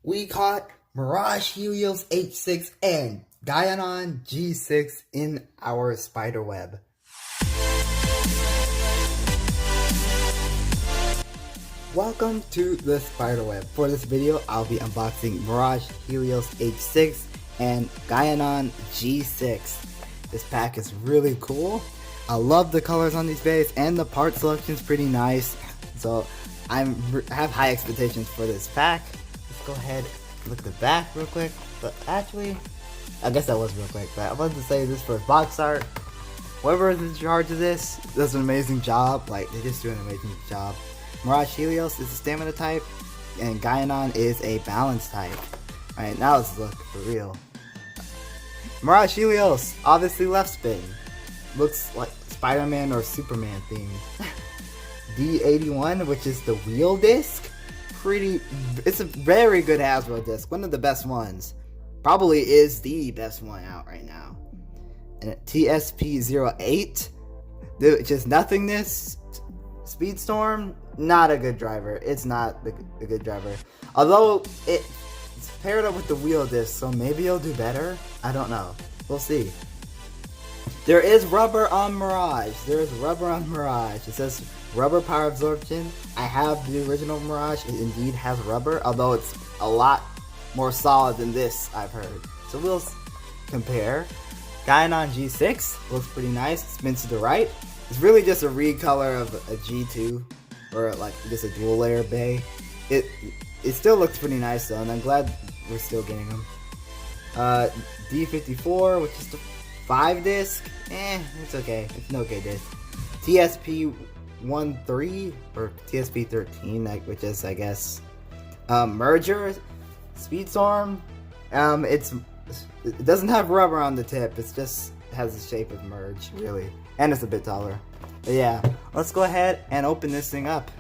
We caught Mirage Helios H6 and Gianon G6 in our spider web. Welcome to the spider web. For this video, I'll be unboxing Mirage Helios H6 and Gianon G6. This pack is really cool. I love the colors on these bays and the part selection is pretty nice. So I have high expectations for this pack. Let's go ahead and look at the back real quick. But actually, I guess that was real quick. But I wanted to say this for box art. Whoever is in charge of this does an amazing job. Like, they just do an amazing job. Mirage Helios is a stamina type, and Gianon is a balance type. Alright, now let's look for real. Mirage Helios, obviously left spin. Looks like Spider-Man or Superman themed. D81, which is the wheel disc. It's a very good Hasbro disc, one of the best ones. Probably is the best one out right now. And TSP08, which is Nothingness-SP, not a good driver. It's not a good driver. Although it's paired up with the wheel disc, so maybe it'll do better. I don't know. We'll see. There is rubber on Mirage. It says rubber power absorption. I have the original Mirage. It indeed has rubber, although it's a lot more solid than this, I've heard. So we'll compare. Gianon G6 looks pretty nice. Spins to the right. It's really just a recolor of a G2, or like just a dual layer bay. It still looks pretty nice though, and I'm glad we're still getting them. D54, which is the 5 disc. It's okay. It's an okay disc. TSP13 or TSP13, which is, I guess, merger Speedstorm. It doesn't have rubber on the tip. It just has the shape of merge, really, and it's a bit taller. But yeah, let's go ahead and open this thing up.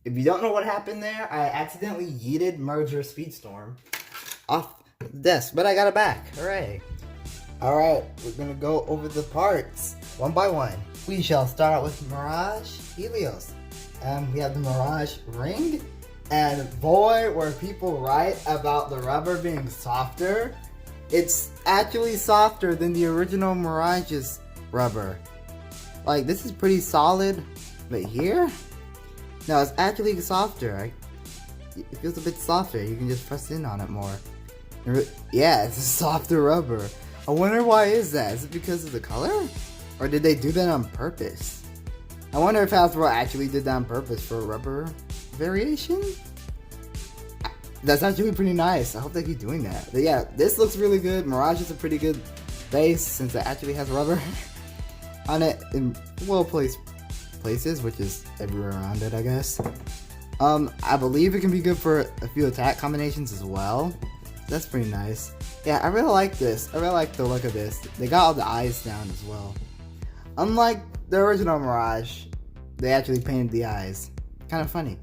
If you don't know what happened there, I accidentally yeeted Merger Speedstorm off the desk, but I got it back. Hooray. Alright, we're gonna go over the parts one by one. We shall start out with Mirage Helios. We have the Mirage ring, and boy, were people right about the rubber being softer. It's actually softer than the original Mirage's rubber. Like, this is pretty solid, but here? No, it's actually softer. It feels a bit softer. You can just press in on it more. Yeah, it's a softer rubber. I wonder why is that? Is it because of the color? Or did they do that on purpose? I wonder if Hasbro actually did that on purpose for a rubber variation? That's actually pretty nice. I hope they keep doing that. But yeah, this looks really good. Mirage is a pretty good base since it actually has rubber on it in well-placed places, which is everywhere around it, I guess. I believe it can be good for a few attack combinations as well. That's pretty nice. Yeah, I really like this. I really like the look of this. They got all the eyes down as well. Unlike the original Mirage, they actually painted the eyes. Kind of funny.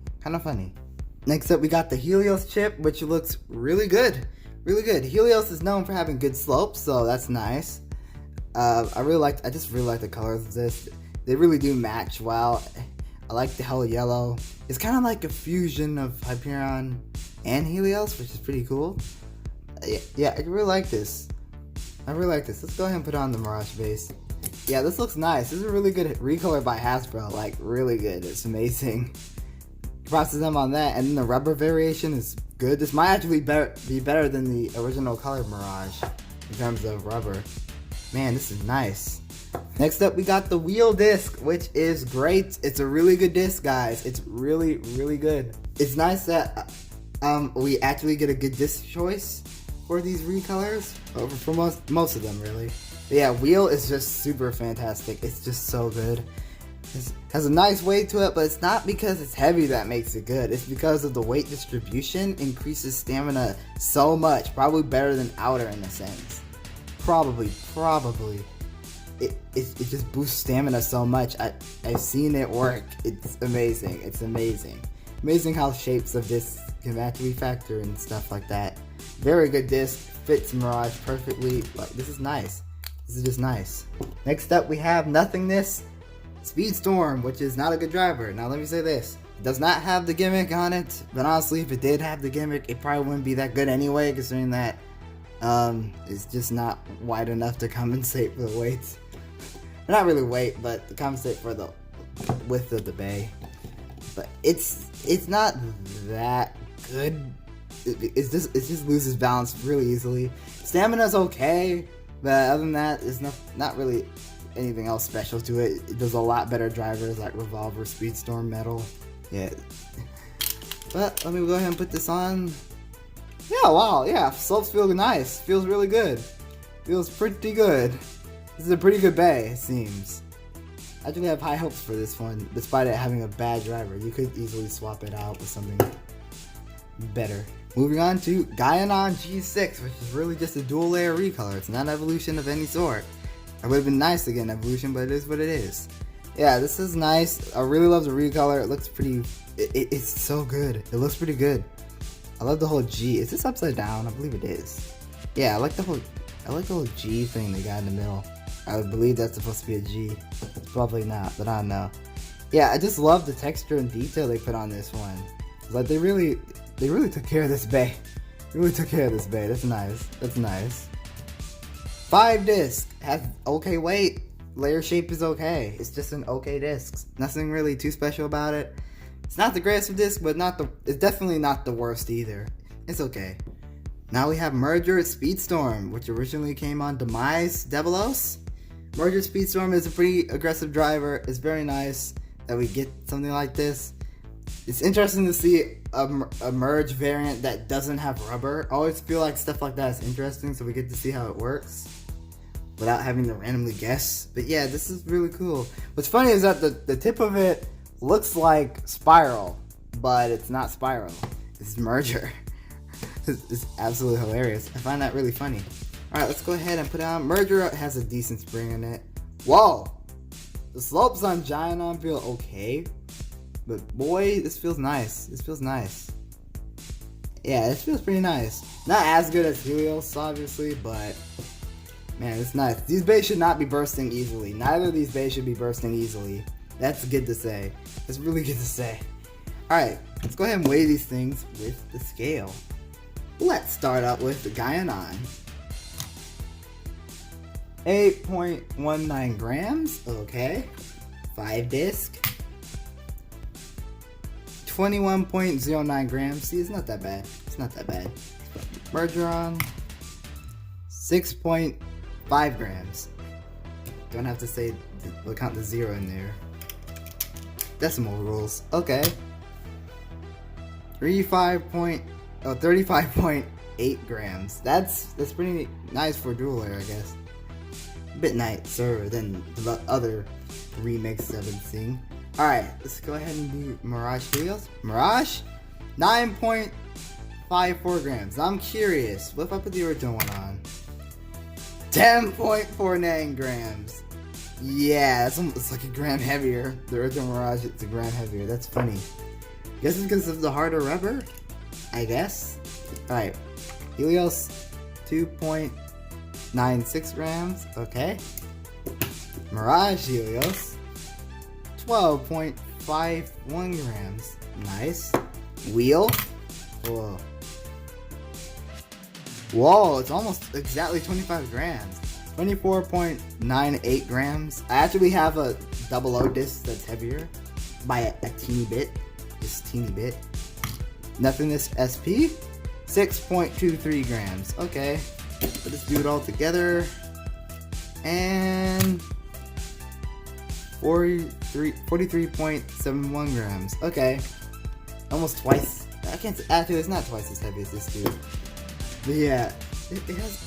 Next up, we got the Helios chip, which looks really good. Really good. Helios is known for having good slopes, so that's nice. I just really like the colors of this. They really do match well. I like the hella yellow. It's kind of like a fusion of Hyperion and Helios, which is pretty cool. Yeah, I really like this. Let's go ahead and put on the Mirage base. Yeah, this looks nice. This is a really good recolor by Hasbro. Like, really good. It's amazing. Props to them on that. And then the rubber variation is good. This might actually be better than the original color Mirage in terms of rubber. Man, this is nice. Next up, we got the wheel disc, which is great. It's a really good disc, guys. It's really, really good. It's nice that we actually get a good disc choice for these recolors, for most of them, really. But yeah, wheel is just super fantastic. It's just so good. It has a nice weight to it, but it's not because it's heavy that makes it good. It's because of the weight distribution increases stamina so much. Probably better than outer in a sense. Probably. It just boosts stamina so much. I've seen it work. It's amazing. Amazing how shapes of this can actually factor and stuff like that. Very good disc. Fits Mirage perfectly. Like, this is nice. This is just nice. Next up we have Nothingness-SP, which is not a good driver. Now let me say this. It does not have the gimmick on it, but honestly if it did have the gimmick, it probably wouldn't be that good anyway, considering that it's just not wide enough to compensate for the weight. Not really weight, but to compensate for the width of the bay. But it's not that good. It just loses balance really easily. Stamina's okay, but other than that, it's not really anything else special to it. It does a lot better drivers like Revolver, Speedstorm, Metal. Yeah. But let me go ahead and put this on. Yeah, wow, yeah, slopes feel nice. Feels really good. Feels pretty good. This is a pretty good bay, it seems. I actually have high hopes for this one, despite it having a bad driver. You could easily swap it out with something better. Moving on to Gianon G6, which is really just a dual layer recolor. It's not an evolution of any sort. It would have been nice to get an evolution, but it is what it is. Yeah, this is nice. I really love the recolor. It looks pretty... It's so good. It looks pretty good. I love the whole G. Is this upside down? I believe it is. Yeah, I like the whole G thing they got in the middle. I believe that's supposed to be a G. It's probably not, but I don't know. Yeah, I just love the texture and detail they put on this one. Like they really took care of this bay. Really took care of this bay. That's nice. That's nice. 5 disc. Has okay weight. Layer shape is okay. It's just an okay disc. Nothing really too special about it. It's not the greatest of discs, but it's definitely not the worst either. It's okay. Now we have Merger Speedstorm, which originally came on Demise Devilos. Merger Speedstorm is a pretty aggressive driver. It's very nice that we get something like this. It's interesting to see a merge variant that doesn't have rubber. I always feel like stuff like that is interesting, so we get to see how it works without having to randomly guess. But yeah, this is really cool. What's funny is that the tip of it looks like Spiral, but it's not Spiral. It's Merger. It's absolutely hilarious. I find that really funny. Alright, let's go ahead and put it on. Merger has a decent spring in it. Whoa! The slopes on Gianon feel okay. But boy, this feels nice. This feels nice. Yeah, this feels pretty nice. Not as good as Helios, obviously, but man, it's nice. These bays should not be bursting easily. Neither of these bays should be bursting easily. That's good to say. That's really good to say. Alright, let's go ahead and weigh these things with the scale. Let's start out with the Gianon. 8.19 grams. Okay. 5 disc. 21.09 grams. See, it's not that bad. It's not that bad. Mergeron. 6.5 grams. Don't have to say, we'll count the 0 in there. Decimal rules. Okay. 35.8 grams. That's pretty nice for dual layer, I guess. A bit nicer than the other remixes I've been seeing. Alright, let's go ahead and do Mirage Helios. Mirage? 9.54 grams. I'm curious. What if I put the original one on? 10.49 grams. Yeah, it's like a gram heavier. The original Mirage, it's a gram heavier. That's funny. Guess it's because of the harder rubber? I guess. Alright. Helios, 2.96 grams. Okay. Mirage Helios, 12.51 grams. Nice. Wheel. Whoa. Whoa, it's almost exactly 25 grams. 24.98 grams. I actually have a 00 disc that's heavier by a teeny bit. Just teeny bit. Nothingness-SP. 6.23 grams. Okay. Let's do it all together. And 43.71 grams. Okay. Almost twice. I can't say, actually, it's not twice as heavy as this dude. But yeah, it has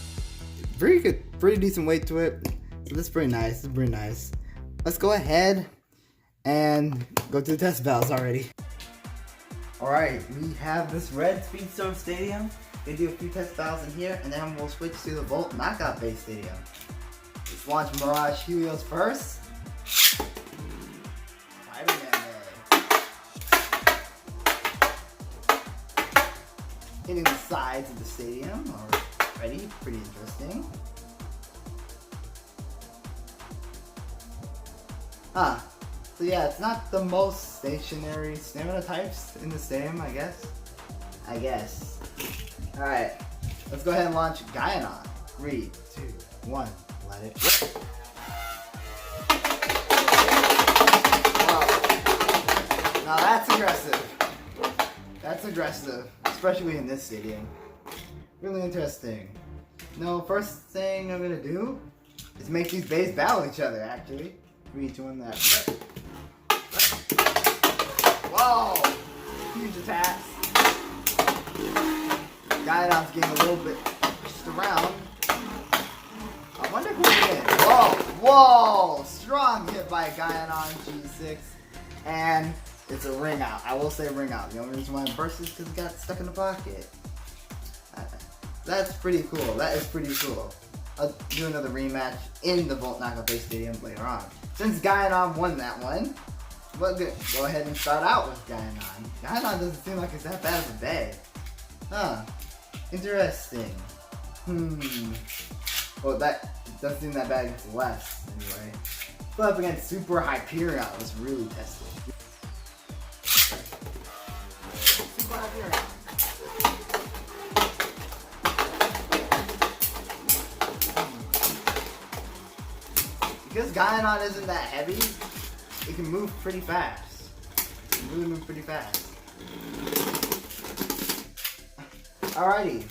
very good, pretty decent weight to it. So that's pretty nice. It's pretty nice. Let's go ahead and go to the test battles already. Alright, we have this red Speedstorm Stadium. We'll do a few test battles in here, and then we'll switch to the Volt Knockout Base Stadium. Let's launch Mirage Helios first. Hitting the sides of the stadium already, pretty interesting. Huh. So yeah, it's not the most stationary stamina types in the game, I guess. Alright, let's go ahead and launch Gianon. 3, 2, 1, let it rip. Wow. Now that's aggressive. That's aggressive, especially in this stadium. Really interesting. No, first thing I'm gonna do is make these bays battle each other, actually. 3, 2, 1, that. Whoa! Huge attacks. Gianon's getting a little bit pushed around. I wonder who wins. Whoa! Whoa! Strong hit by Gianon G6. And it's a ring out. I will say ring out. The only reason why it burst is because it got stuck in the pocket. That's pretty cool. That is pretty cool. I'll do another rematch in the Volt Knockout Base Stadium later on. Since Gianon won that one, we'll go ahead and start out with Gianon. Gianon doesn't seem like it's that bad of a bay. Huh. Interesting. Well, that doesn't seem that bad against less, anyway. But up against Super Hyperion was really tested. Super Hyperion. Because Gianon isn't that heavy, it can move pretty fast. It can really move pretty fast. Alrighty,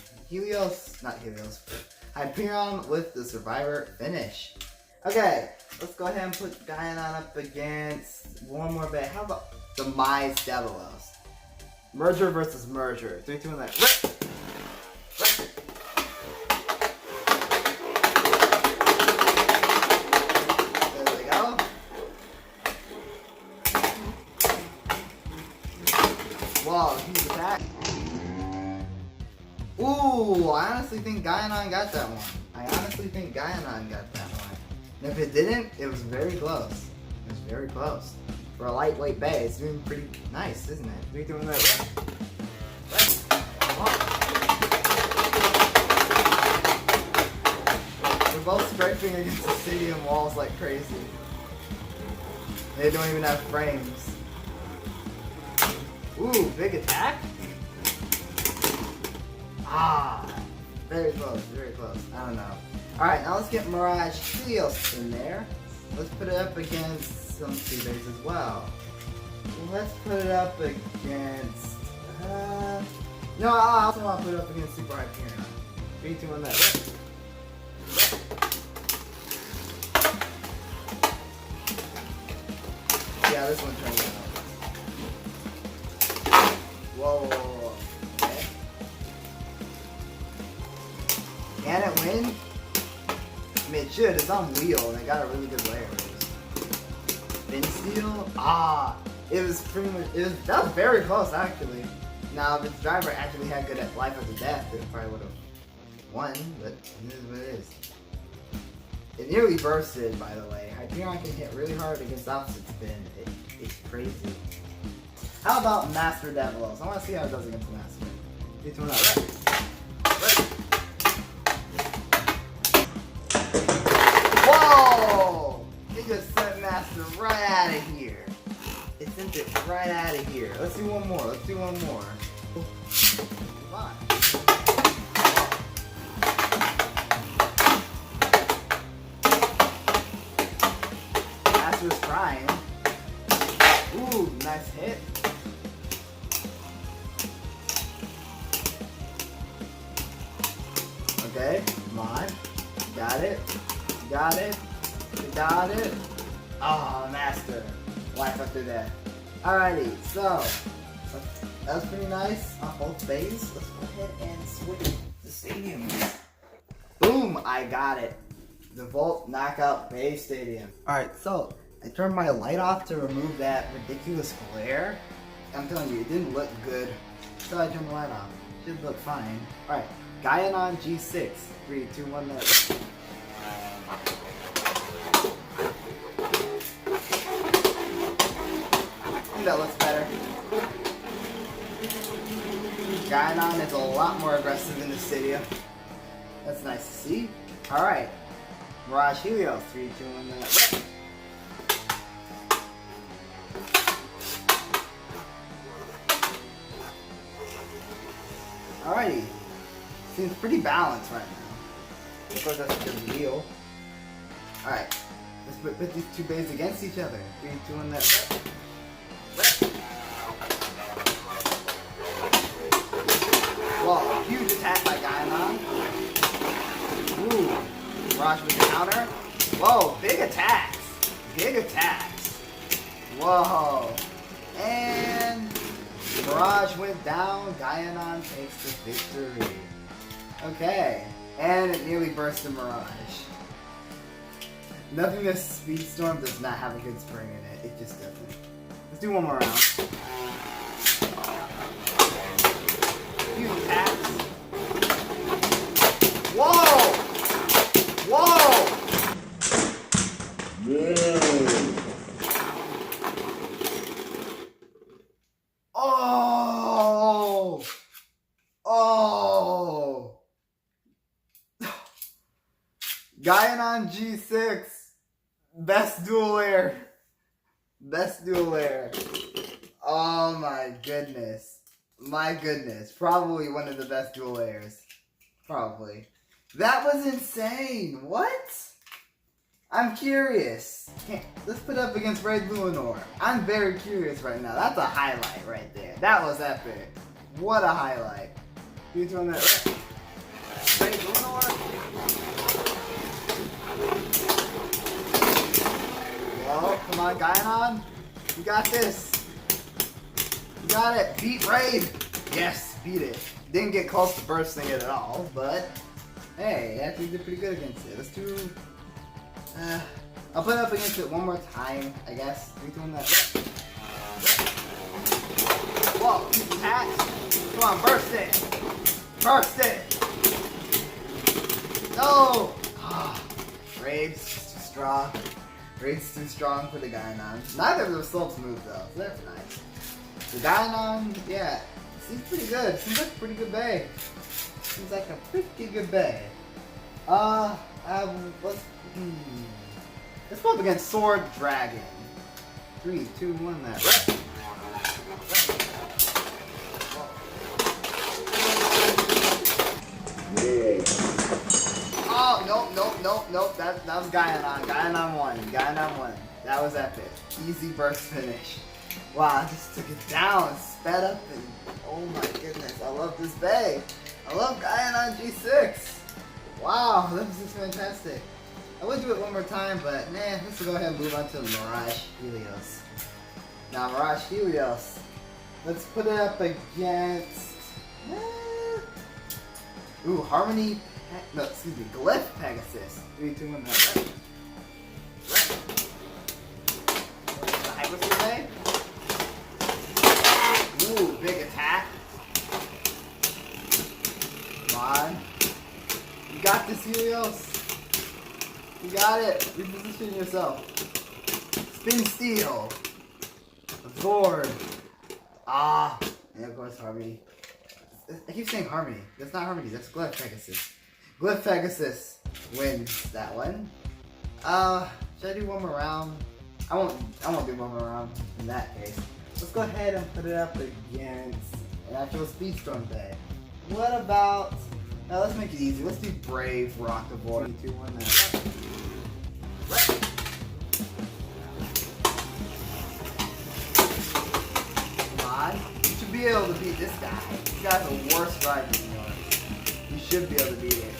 Hyperion with the Survivor finish. Okay, let's go ahead and put Gianon up against one more bay. How about the Mirage Helios? Merger versus Merger. 3, 2, 1, that. Rip! Whoa, huge attack. Ooh, I honestly think Gianon got that one. And if it didn't, it was very close. It was very close. For a lightweight bay, it's doing pretty nice, isn't it? 3, 2, 1, that. We're both scraping against the stadium walls like crazy. They don't even have frames. Ooh, big attack? Ah, very close, very close. I don't know. Alright, now let's get Mirage Helios in there. Let's put it up against some C-Bays as well. Let's put it up against... no, I also want to put it up against Super Hyperion. 3, 2, 1, that. Yeah, this one turned out. Whoa. Okay. Can it win? I mean, it should. It's on wheel, and it got a really good layer. Fin steel? Ah, it was pretty much. That was very close, actually. Now, if its driver actually had good at life after death, it probably would have won. But it is what it is. It nearly bursted, by the way. Hyperion can hit really hard against opposite spin. It's crazy. How about Master Devilos? I want to see how it does against Master. It's one out. Whoa! It just sent Master right out of here. It sent it right out of here. Let's do one more. Come on. Master's trying. Ooh, nice hit. Okay, come on. Got it. Oh, Master. Life after death. Alrighty, so that was pretty nice on both bays. Let's go ahead and switch the stadiums. Boom, I got it. The Volt Knockout Bay Stadium. Alright, so I turned my light off to remove that ridiculous glare. I'm telling you, it didn't look good. So I turned the light off. Should look fine. Alright, Gianon G6. 3, 2, 1, minute. I think that looks better. Gianon is a lot more aggressive in the stadium. That's nice to see. Alright. Mirage Helios. 3, 2, 1, minute. Alrighty. Seems pretty balanced right now. Of course, that's a good deal. Alright. Let's put these two bays against each other. 3, 2, 1, that. Whoa, huge attack by Gianon. Ooh. Mirage with the counter. Whoa, big attacks. Big attacks. Whoa. And Mirage went down. Gianon takes the victory. Okay. And it nearly burst the Mirage. Nothingness-SP Storm does not have a good spring in it. It just doesn't. Let's do one more round. Huge attacks. Whoa! Whoa! Oh! Oh! Gianon G6. Best dual layer. Best dual layer. Oh my goodness. My goodness. Probably one of the best dual layers. Probably. That was insane. What? I'm curious. Let's put it up against Red Luminor. I'm very curious right now. That's a highlight right there. That was epic. What a highlight. You doing that right? Red Luminor. Well, come on, Gianon. You got this. You got it. Beat Raid. Yes, beat it. Didn't get close to bursting it at all, but hey, actually did pretty good against it. Let's do. I'll put it up against it one more time, I guess. Are we doing that? Whoa, attacks. Come on, burst it. Burst it. No. Raid's too strong. Raid's too strong for the Gianon. Neither of them slopes move though, so that's nice. The Gianon, yeah, seems pretty good. Seems like a pretty good bay. Seems like a pretty good bay. Let's go up against Sword Dragon. 3, 2, 1, that. Right. Oh, nope. That was Gianon. Gianon won. Gianon won. That was epic. Easy burst finish. Wow, I just took it down, sped up, and oh my goodness, I love this bay. I love Gianon G6. Wow, this is fantastic. I would do it one more time, but nah, let's go ahead and move on to Mirage Helios. Now, Mirage Helios, let's put it up against. Ooh, Harmony. No, excuse me, Glyph Pegasus. 3, 2, 1, that. Right. The Hyper Bay. Ooh, big attack. Come on. You got this, Helios. You got it. Reposition yourself. Spin Steel. Absorb. And of course, Harmony. I keep saying Harmony. That's not Harmony. That's Glyph Pegasus. Glyph Pegasus wins that one. Should I do one more round? I won't do one more round in that case. Let's go ahead and put it up against an actual Speedstorm Bay. What about... Now let's make it easy. Let's do Brave Rockavoid. 3, 2, 1, that. Come on. You should be able to beat this guy. This guy's a worse rider than yours. You should be able to beat it.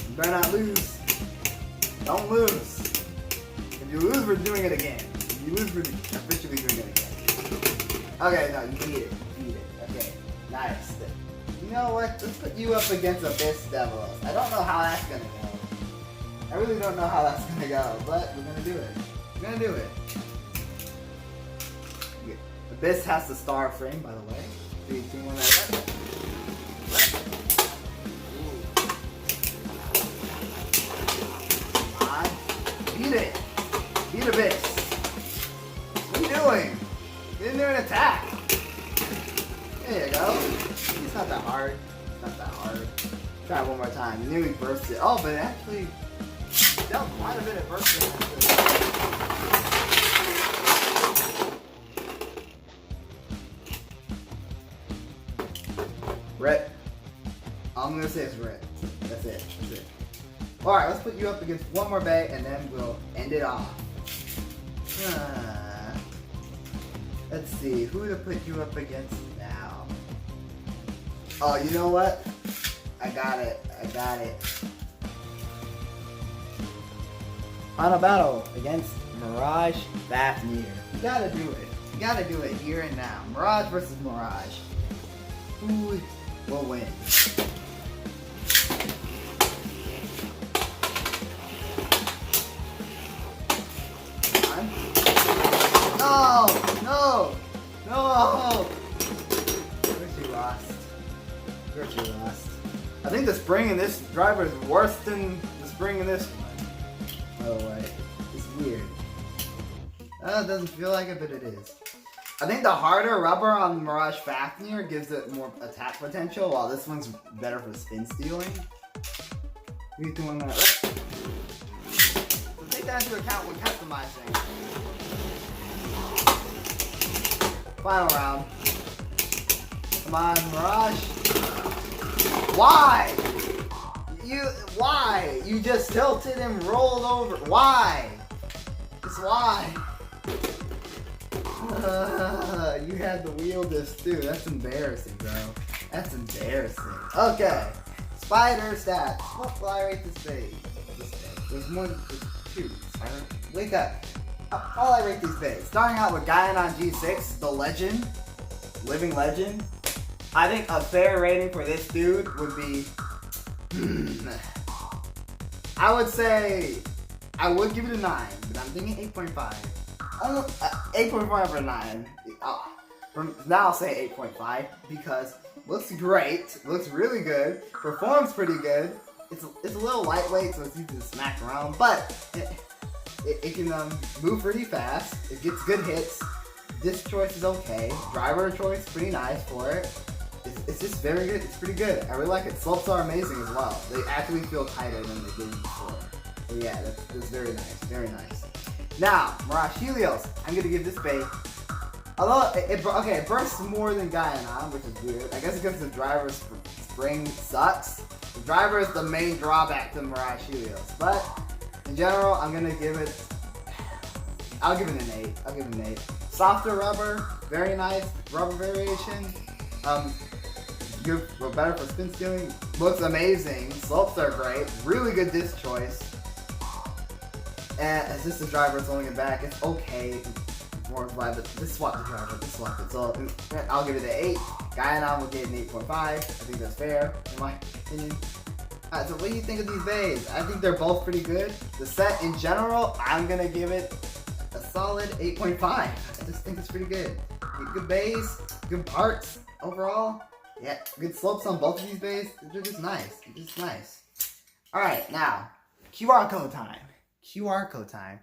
You better not lose. Don't lose. If you lose, we're doing it again. If you lose, we're officially doing it again. Okay, no, you beat it. You beat it. Okay, nice. You know what? Let's put you up against Abyss Devils. I don't know how that's gonna go. I really don't know how that's gonna go, but we're gonna do it. We're gonna do it. Abyss has the star frame, by the way. 3, 2, 1, that. Beat it! Beat Abyss! What are you doing? Get in there and attack! There you go. It's not that hard. It's not that hard. Try it one more time. You nearly burst it. Oh, but it actually dealt quite a bit of bursting. Rip. I'm gonna say it's rip. That's it. That's it. Alright, let's put you up against one more bay and then we'll end it off. Let's see, who to put you up against now? Oh, you know what? I got it. I got it. Final battle against Mirage Fafnir. You gotta do it. You gotta do it here and now. Mirage versus Mirage. Who will win? No! No! No! She lost. She lost. I think the spring in this driver is worse than the spring in this one. By the way, it's weird. It doesn't feel like it, but it is. I think the harder rubber on the Mirage Fafnir gives it more attack potential, while this one's better for spin stealing. What are you doing that? So take that into account when customizing. Final round. Come on, Mirage. Why? Why? You just tilted and rolled over. Why? Just why? You had to wield this too. That's embarrassing, bro. That's embarrassing. Okay. Spyder stats. What will I rate this base? There's more than two. Spyder. Wake up. How I rate these bays? Starting out with Gianon G6, the legend, living legend. I think a fair rating for this dude would be, I would say, I would give it a 9, but I'm thinking 8.5. 8.5 or 9. Now I'll say 8.5 because looks great, looks really good, performs pretty good. It's a little lightweight, so it's easy to smack around, but it can move pretty fast. It gets good hits. Disc choice is okay. Driver choice pretty nice for it. It's just very good. It's pretty good. I really like it. Slopes are amazing as well. They actually feel tighter than they did before. So yeah, that's very nice. Very nice. Now, Mirage Helios. I'm gonna give this bay. Although it bursts more than Gianon, which is weird. I guess because the driver's spring sucks. The driver is the main drawback to Mirage Helios, but in general, I'm gonna give it. I'll give it an 8. I'll give it an 8. Softer rubber, very nice rubber variation. Good, well, better for spin stealing. Looks amazing. Slopes are great. Really good disc choice. And it's just the driver throwing it back. It's okay. But just swap the driver. Just swap it. So I'll give it an 8. Gianon will get an 8.5. I think that's fair, in my opinion. Alright, so what do you think of these bays? I think they're both pretty good. The set in general, I'm gonna give it a solid 8.5. I just think it's pretty good. Good bays, good parts overall. Yeah, good slopes on both of these bays. They're just nice. They're just nice. Alright, now, QR code time. QR code time.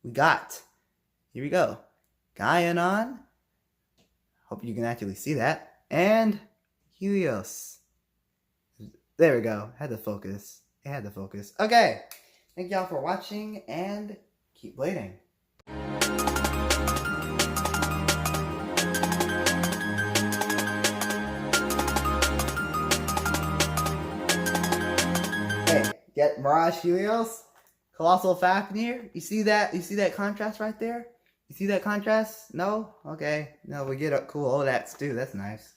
Here we go. Gianon. Hope you can actually see that. And Helios. There we go. Had to focus. It had to focus. Okay. Thank y'all for watching and keep blading. Hey, get Mirage Helios, Colossal Fafnir. You see that? You see that contrast right there? You see that contrast? No? Okay. No, we get cool OLEDs too. That's nice.